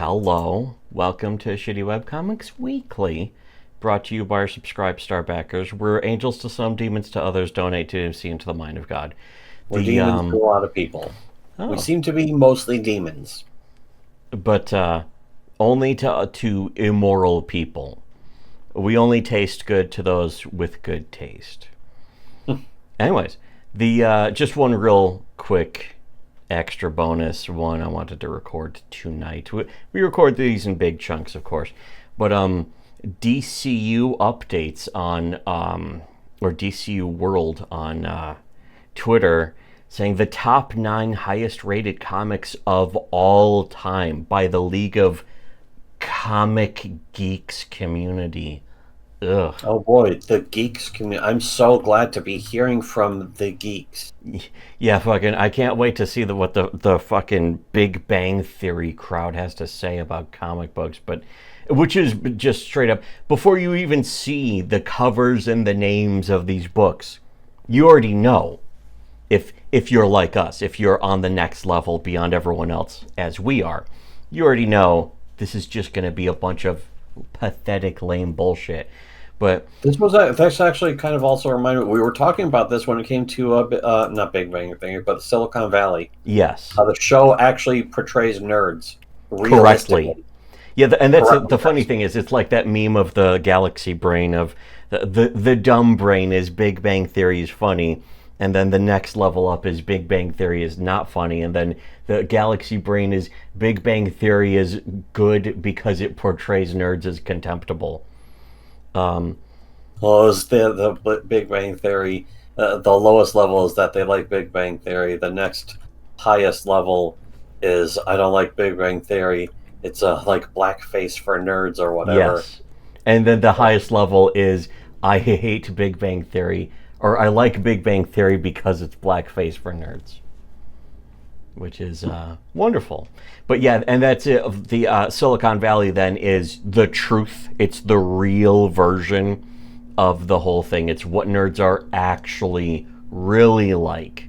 Hello, welcome to Shittywebcomics Weekly, brought to you by our Subscribe Star backers. We're angels to some, demons to others, donate to see into the mind of God. We're demons to a lot of people. We seem to be mostly demons. But only to immoral people. We only taste good to those with good taste. Anyways, just one real quick extra bonus one I wanted to record tonight. We record these in big chunks, of course, but DCU updates on or DCU World on Twitter saying the top 9 highest rated comics of all time by the League of Comic Geeks community. Ugh. Oh boy, the geeks community. I'm so glad to be hearing from the geeks. Yeah, fucking, I can't wait to see what the fucking Big Bang Theory crowd has to say about comic books, but which is just straight up, before you even see the covers and the names of these books, you already know if you're like us, if you're on the next level beyond everyone else, as we are, you already know this is just going to be a bunch of pathetic, lame bullshit. But that's actually kind of also reminded. We were talking about this when it came to not Big Bang Theory, but Silicon Valley. Yes, the show actually portrays nerds correctly. Yeah, and that's the funny thing is, it's like that meme of the galaxy brain of the dumb brain is Big Bang Theory is funny, and then the next level up is Big Bang Theory is not funny, and then the galaxy brain is Big Bang Theory is good because it portrays nerds as contemptible. Well, it's the Big Bang Theory. The lowest level is that they like Big Bang Theory. The next highest level is I don't like Big Bang Theory. It's like blackface for nerds or whatever. Yes, and then the highest level is I hate Big Bang Theory, or I like Big Bang Theory because it's blackface for nerds, which is wonderful. But yeah, and that's it. The Silicon Valley then is the truth. It's the real version of the whole thing. It's what nerds are actually really like,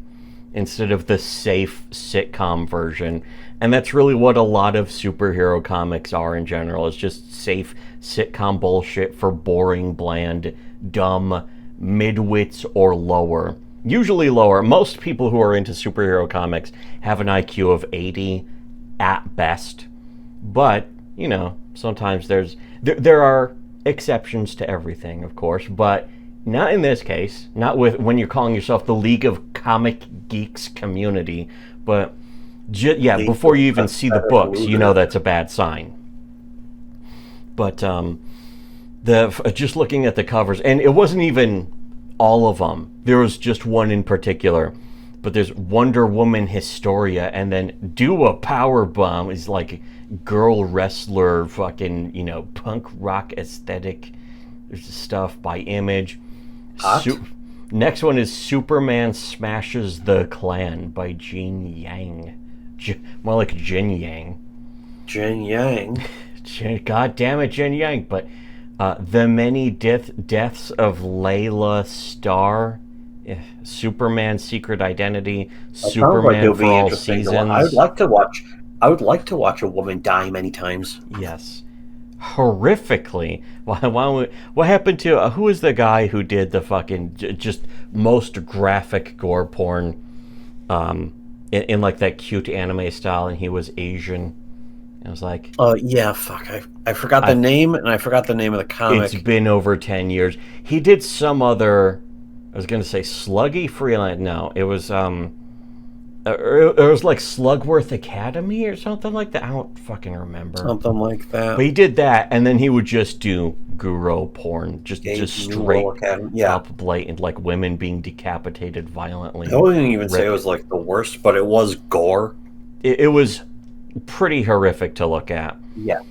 instead of the safe sitcom version. And that's really what a lot of superhero comics are in general. It's just safe sitcom bullshit for boring, bland, dumb midwits or lower. Usually lower. Most people who are into superhero comics have an IQ of 80 at best. But, you know, sometimes there are exceptions to everything, of course, but not in this case. Not with when you're calling yourself the League of Comic Geeks community, but before you even see the books, you know that's a bad sign. But just looking at the covers, and it wasn't even all of them. There was just one in particular. But there's Wonder Woman Historia, and then Do a Power Bomb is like girl wrestler, fucking, you know, punk rock aesthetic stuff by Image. Next one is Superman Smashes the Klan by Jin Yang. More like Jin Yang. Jin Yang. God damn it, Jin Yang. But The Many Deaths of Layla Starr. Superman Secret Identity, Superman for All Seasons. I would like to watch a woman die many times. Yes, horrifically. What happened to who was the guy who did the fucking just most graphic gore porn, in like that cute anime style, and he was Asian. I was like, yeah, fuck. I forgot the name, and I forgot the name of the comic. It's been over 10 years. He did some other. I was going to say Sluggy Freeland. No, it was like Slugworth Academy or something like that. I don't fucking remember. Something like that. But he did that, and then he would just do Guro porn, just straight up blatant, like women being decapitated violently. I wouldn't even say it was like the worst, but it was gore. It was pretty horrific to look at. Yeah.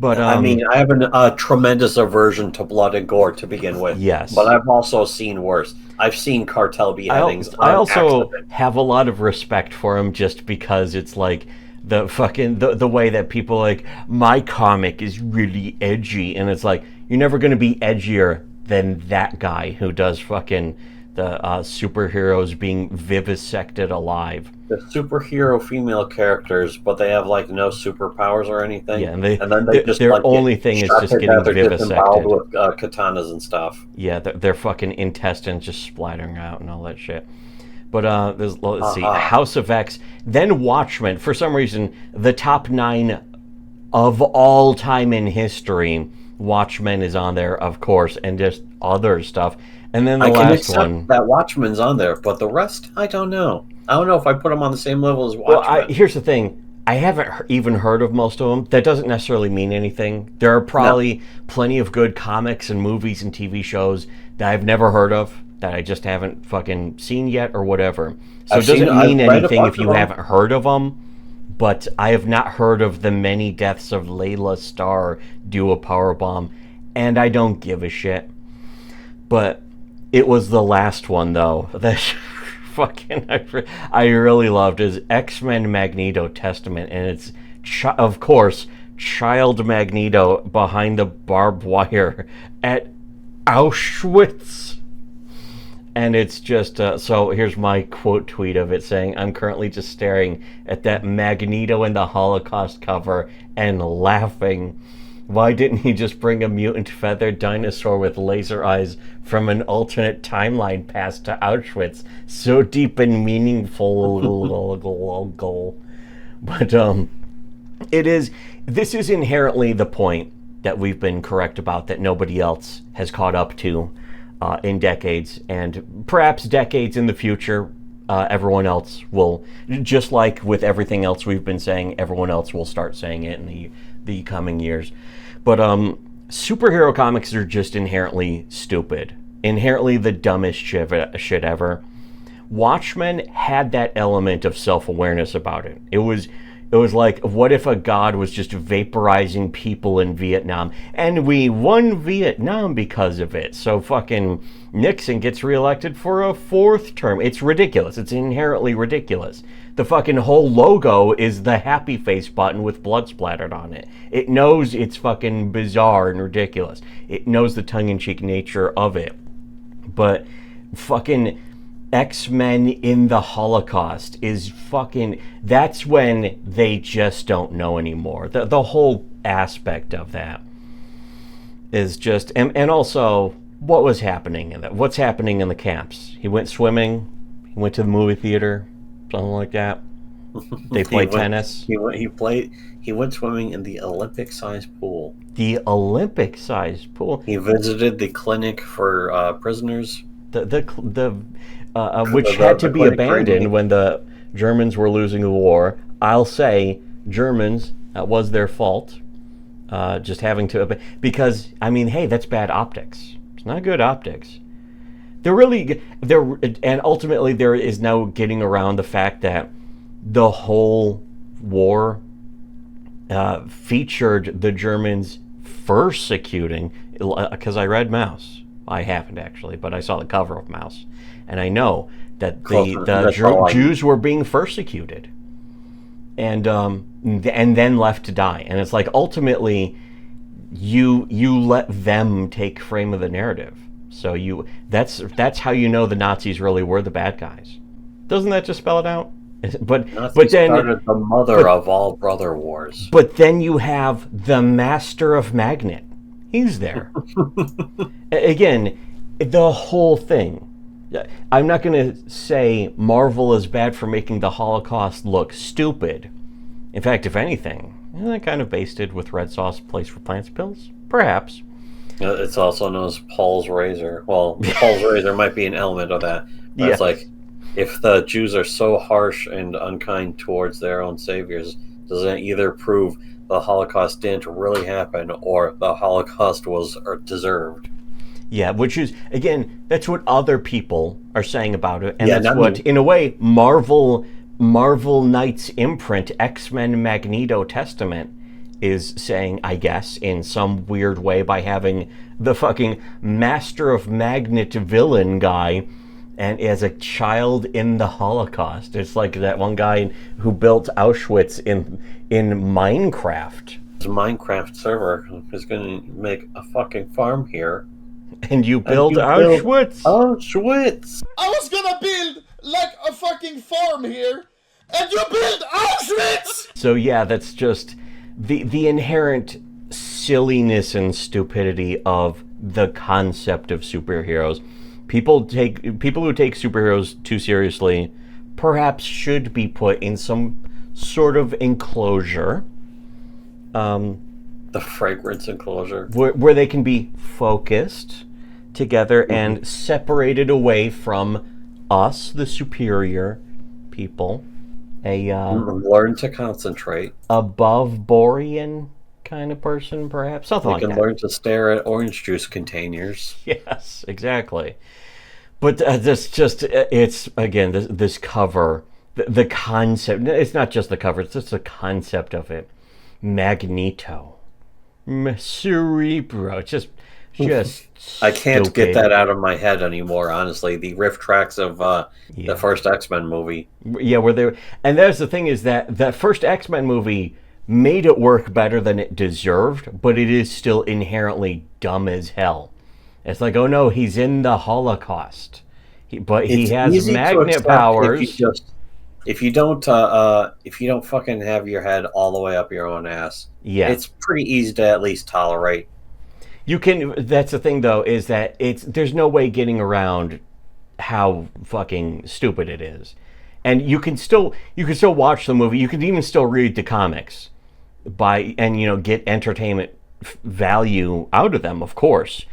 But I mean, I have a tremendous aversion to blood and gore to begin with. Yes. But I've also seen worse. I've seen cartel beheadings. I also have a lot of respect for him, just because it's like the fucking the way that people like, my comic is really edgy, and it's like, you're never going to be edgier than that guy who does fucking the superheroes being vivisected alive. The superhero female characters, but they have like no superpowers or anything. Yeah, and then they just their like only thing is just getting vivisected with katanas and stuff. Yeah, their fucking intestines just splattering out and all that shit. But let's see, House of X, then Watchmen. For some reason, the top 9 of all time in history, Watchmen is on there, of course, and just other stuff. And then the last one, that Watchmen's on there, but the rest, I don't know. I don't know if I put them on the same level as Watchmen. Well, here's the thing. I haven't even heard of most of them. That doesn't necessarily mean anything. There are probably plenty of good comics and movies and TV shows that I've never heard of, that I just haven't fucking seen yet or whatever. So it doesn't mean anything if you haven't heard of them. But I have not heard of the many deaths of Layla Starr do a powerbomb, and I don't give a shit. But it was the last one, though, that fucking I really loved, is X-Men Magneto Testament, and it's, of course, Child Magneto behind the barbed wire at Auschwitz. And it's just, so here's my quote tweet of it saying, "I'm currently just staring at that Magneto in the Holocaust cover and laughing. Why didn't he just bring a mutant feathered dinosaur with laser eyes from an alternate timeline past to Auschwitz? So deep and meaningful." But this is inherently the point that we've been correct about, that nobody else has caught up to in decades, and perhaps decades in the future. Everyone else will, just like with everything else we've been saying, everyone else will start saying it in the coming years. But superhero comics are just inherently stupid, inherently the dumbest shit ever. Watchmen had that element of self-awareness about it. It was like, what if a god was just vaporizing people in Vietnam, and we won Vietnam because of it? So fucking Nixon gets reelected for a 4th term. It's ridiculous. It's inherently ridiculous. The fucking whole logo is the happy face button with blood splattered on it. It knows it's fucking bizarre and ridiculous. It knows the tongue-in-cheek nature of it. But fucking X-Men in the Holocaust is fucking, that's when they just don't know anymore. The whole aspect of that is just, and also what was happening in that, what's happening in the camps. He went swimming, he went to the movie theater, something like that. They played tennis. He went swimming in the Olympic-sized pool. The Olympic-sized pool. He visited the clinic for prisoners. Which had to be abandoned when the Germans were losing the war. I'll say Germans, that was their fault. Just having to, because I mean, hey, that's bad optics. It's not good optics. And ultimately there is now getting around the fact that the whole war featured the Germans persecuting, because I read Mouse. I haven't actually, but I saw the cover of Mouse. And I know that the Jews were being persecuted and then left to die. And it's like, ultimately, you let them take frame of the narrative. So that's how you know the Nazis really were the bad guys. Doesn't that just spell it out? But then started the mother of all brother wars. But then you have the Master of Magnet. He's there. Again, the whole thing. I'm not going to say Marvel is bad for making the Holocaust look stupid. In fact, if anything, they kind of basted with red sauce placed for plants pills. Perhaps. It's also known as Paul's razor. Well, Paul's razor might be an element of that. But It's like, if the Jews are so harsh and unkind towards their own saviors, does that either prove the Holocaust didn't really happen or the Holocaust was deserved? Yeah, which is, again, that's what other people are saying about it. And that's what, in a way, Marvel Knight's imprint, X-Men Magneto Testament, is saying, I guess, in some weird way, by having the fucking Master of Magnet villain guy and as a child in the Holocaust. It's like that one guy who built Auschwitz in Minecraft. The Minecraft server is going to make a fucking farm here. And you And build you Auschwitz. Auschwitz. I was gonna build like a fucking farm here, and you build Auschwitz! So yeah, that's just the inherent silliness and stupidity of the concept of superheroes. People who take superheroes too seriously perhaps should be put in some sort of enclosure. The fragrance enclosure. Where they can be focused together and separated away from us, the superior people. Learn to concentrate. Above Borean kind of person, perhaps. Something like You that. can learn to stare at orange juice containers. Yes, exactly. But it's, again, this cover, the concept, it's not just the cover, it's just the concept of it. Magneto. Cerebro. Just I can't stupid. get that out of my head anymore, honestly. The riff tracks of the first X-Men movie. Yeah, where they and that's the thing is that first X-Men movie made it work better than it deserved, but it is still inherently dumb as hell. It's like, oh no, he's in the Holocaust, but he has magnet powers. If you don't fucking have your head all the way up your own ass, it's pretty easy to at least tolerate. You can. That's the thing, though, is that there's no way getting around how fucking stupid it is, and you can still watch the movie. You can even still read the comics, and get entertainment value out of them, of course.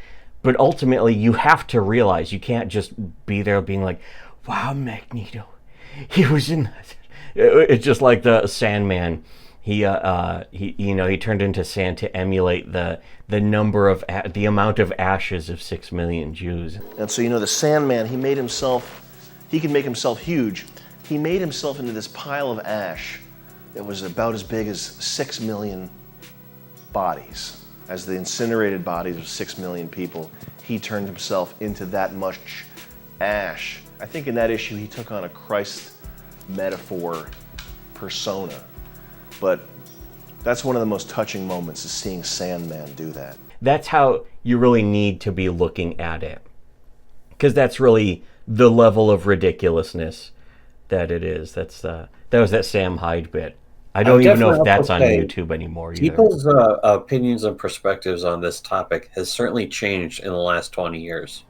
But ultimately, you have to realize you can't just be there being like, "Wow, Magneto, he was in." It's just like the Sandman. He turned into sand to emulate the amount of ashes of 6 million Jews. And so, the Sandman, he could make himself huge. He made himself into this pile of ash that was about as big as 6 million bodies. As the incinerated bodies of 6 million people, he turned himself into that much ash. I think in that issue, he took on a Christ metaphor persona. But that's one of the most touching moments, is seeing Sandman do that. That's how you really need to be looking at it. Because that's really the level of ridiculousness that it is. That was that Sam Hyde bit. I don't even know if that's on YouTube anymore either. People's opinions and perspectives on this topic has certainly changed in the last 20 years.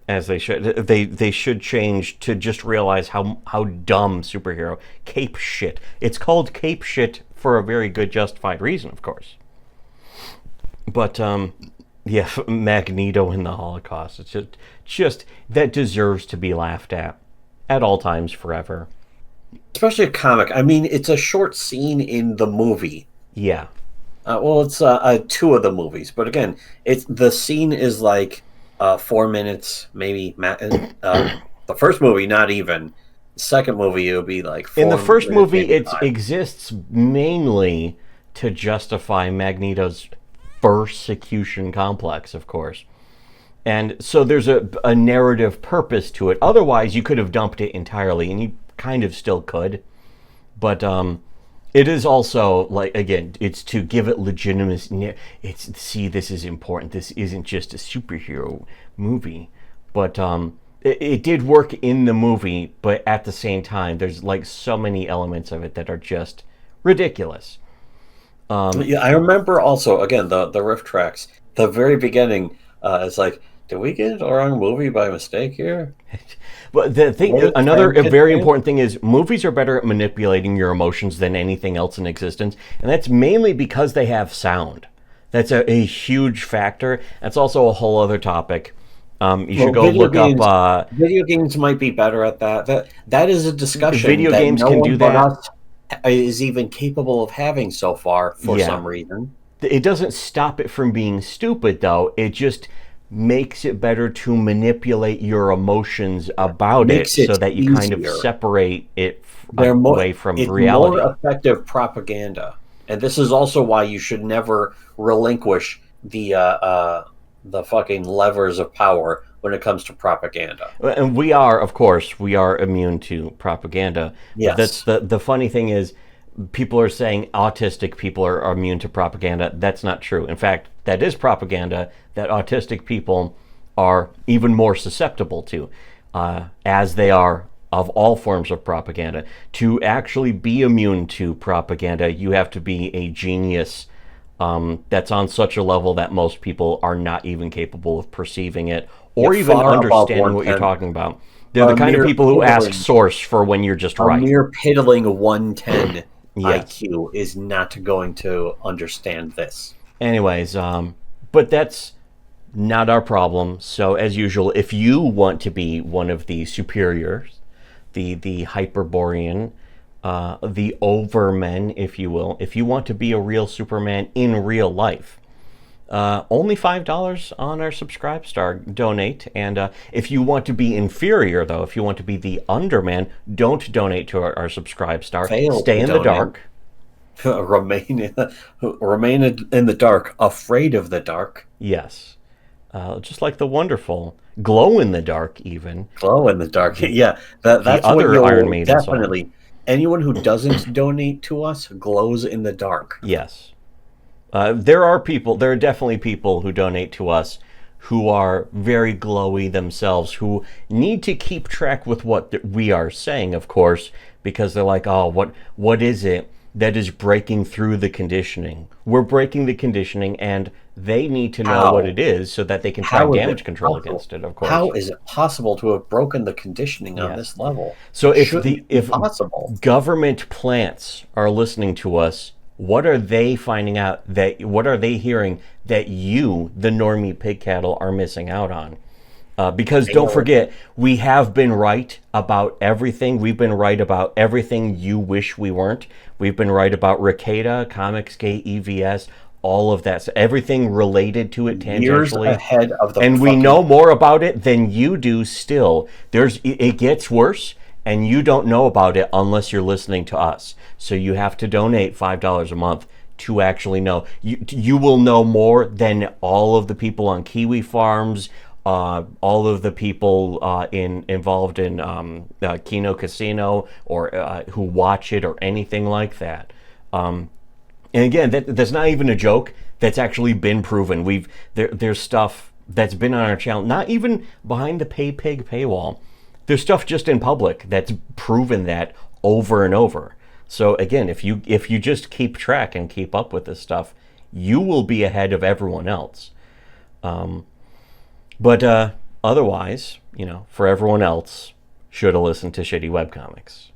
As they should. They should change to just realize how dumb superhero cape shit. It's called cape shit for a very good justified reason, of course. But Magneto in the Holocaust. It's just that deserves to be laughed at all times, forever. Especially a comic. I mean, it's a short scene in the movie. Yeah. It's 2 of the movies, but again, the scene is like 4 minutes, maybe. The first movie, not even. The second movie, it would be like 4 minutes. In the first movie, it 5. exists mainly to justify Magneto's persecution complex, of course. And so there's a narrative purpose to it. Otherwise, you could have dumped it entirely, and you kind of still could. But it is also, like, again, it's to give it legitimacy. This is important. This isn't just a superhero movie. But it did work in the movie, but at the same time, there's like so many elements of it that are just ridiculous. I remember also, again, the riff tracks. The very beginning, it's like, did we get the wrong movie by mistake here? But the thing, another very important thing is movies are better at manipulating your emotions than anything else in existence, and that's mainly because they have sound. That's a huge factor. That's also a whole other topic. You should go look up. Video games might be better at that. That is a discussion. Video games can do that. Is even capable of having so far for some reason. It doesn't stop it from being stupid, though. It just makes it better to manipulate your emotions about it so that you kind of separate it away from reality. It's more effective propaganda. And this is also why you should never relinquish the fucking levers of power when it comes to propaganda. And we are immune to propaganda. Yes. That's the funny thing is, people are saying autistic people are immune to propaganda. That's not true. In fact, that is propaganda, that autistic people are even more susceptible to, as they are of all forms of propaganda. To actually be immune to propaganda, you have to be a genius that's on such a level that most people are not even capable of perceiving it or Yeah, even far above understanding what you're 1/10. talking about. They're the kind of mere people who ask piddling- source for when you're just A right. mere piddling 110 Yes. IQ is not going to understand this. Anyways, but that's not our problem. So as usual, if you want to be one of the superiors, the Hyperborean, the Overmen, if you will, if you want to be a real Superman in real life, only $5 on our Subscribestar donate. And if you want to be inferior, though, if you want to be the Underman, don't donate to our Subscribestar. Fail Stay to in the donate. dark. Remain in the dark, afraid of the dark. Yes. Just like the wonderful Glow in the Dark, even. Glow in the dark. Yeah, that's what other you'll Iron Maiden song. definitely. Anyone who doesn't donate to us glows in the dark. Yes. There are definitely people who donate to us who are very glowy themselves, who need to keep track with what we are saying, of course, because they're like, oh, what is it that is breaking through the conditioning? We're breaking the conditioning, and they need to know what it is so that they can try How is damage it control possible? against it, of course. How is it possible to have broken the conditioning on Yes. this level? So Shouldn't be if possible. government plants are listening to us, what are they finding out what are they hearing that you, the normie pig cattle, are missing out on? Because don't forget, we have been right about everything. We've been right about everything you wish we weren't. We've been right about Ricada, Comicsgate, EVS, all of that. So everything related to it Years tangentially. ahead of the And we fucking- know more about it than you do still. It gets worse, and you don't know about it unless you're listening to us. So you have to donate $5 a month to actually know. You will know more than all of the people on Kiwi farms, all of the people involved in Kino Casino, or who watch it, or anything like that. And again, that's not even a joke. That's actually been proven. There's stuff that's been on our channel, not even behind the Pay Pig paywall. There's stuff just in public that's proven that over and over. So again, if you just keep track and keep up with this stuff, you will be ahead of everyone else. But otherwise, for everyone else, should have listened to Shitty Webcomics.